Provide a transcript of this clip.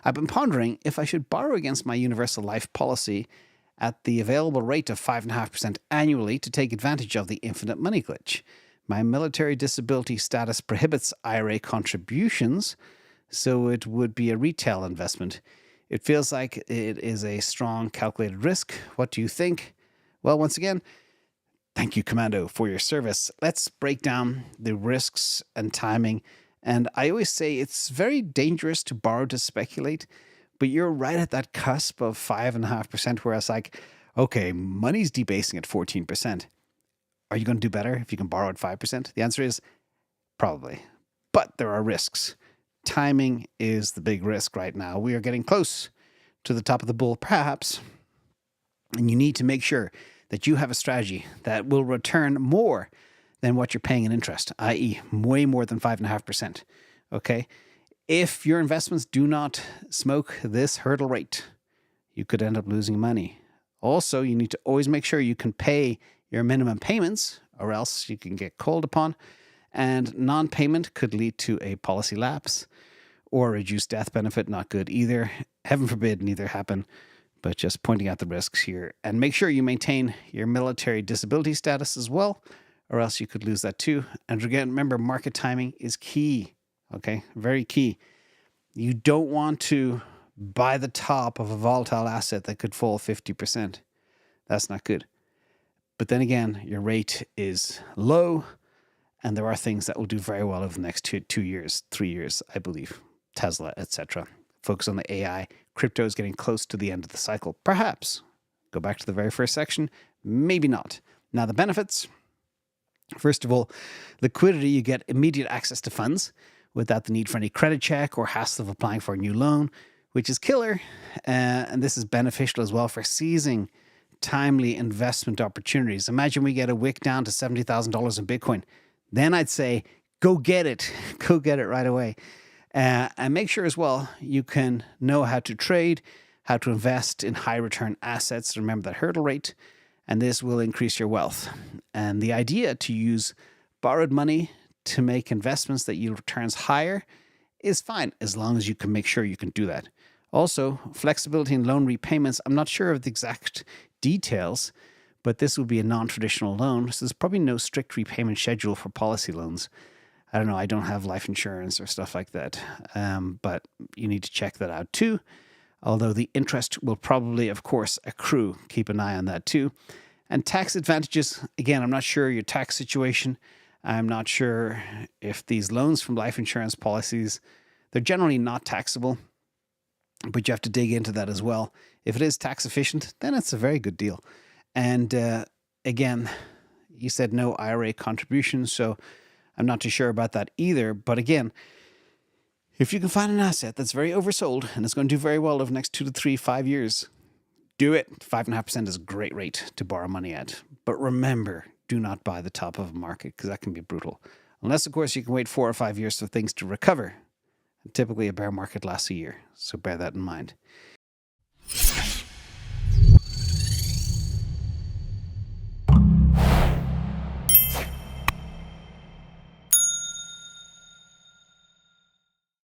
I've been pondering if I should borrow against my universal life policy at the available rate of 5.5% annually to take advantage of the infinite money glitch. My military disability status prohibits IRA contributions, so it would be a retail investment. It feels like it is a strong, calculated risk. What do you think? Well, once again, thank you, Commando, for your service. Let's break down the risks and timing. And I always say it's very dangerous to borrow to speculate, but you're right at that cusp of 5.5%, where it's like, okay, money's debasing at 14%. Are you going to do better if you can borrow at 5%? The answer is probably. But there are risks. Timing is the big risk right now. We are getting close to the top of the bull, perhaps. And you need to make sure that you have a strategy that will return more than what you're paying in interest, i.e. way more than 5.5%. Okay? If your investments do not smoke this hurdle rate, you could end up losing money. Also, you need to always make sure you can pay your minimum payments, or else you can get called upon. And non-payment could lead to a policy lapse or a reduced death benefit. Not good either. Heaven forbid neither happen, but just pointing out the risks here. And make sure you maintain your military disability status as well, or else you could lose that too. And again, remember, market timing is key. Okay, very key. You don't want to buy the top of a volatile asset that could fall 50%. That's not good. But then again, your rate is low, and there are things that will do very well over the next 2 years, 3 years, I believe. Tesla, etc. Focus on the AI. Crypto is getting close to the end of the cycle. Perhaps. Go back to the very first section. Maybe not. Now, the benefits. First of all, liquidity. You get immediate access to funds without the need for any credit check or hassle of applying for a new loan, which is killer. And this is beneficial as well for seizing timely investment opportunities. Imagine we get a wick down to $70,000 in Bitcoin. Then I'd say, go get it. Go get it right away. And make sure as well you can know how to trade, how to invest in high return assets. Remember that hurdle rate, and this will increase your wealth. And the idea to use borrowed money to make investments that yield returns higher is fine, as long as you can make sure you can do that. Also, flexibility in loan repayments. I'm not sure of the exact details, but this would be a non-traditional loan, so there's probably no strict repayment schedule for policy loans. I don't know, I don't have life insurance or stuff like that, but you need to check that out too. Although the interest will probably, of course, accrue. Keep an eye on that too. And tax advantages, again, I'm not sure your tax situation. I'm not sure if these loans from life insurance policies, they're generally not taxable, but you have to dig into that as well. If it is tax efficient, then it's a very good deal. And again, you said no IRA contributions, so I'm not too sure about that either. But again, if you can find an asset that's very oversold and it's going to do very well over the next 2 to 3, 5 years, do it. 5.5% is a great rate to borrow money at. But remember, do not buy the top of a market, because that can be brutal. Unless, of course, you can wait 4 or 5 years for things to recover. And typically, a bear market lasts a year, so bear that in mind.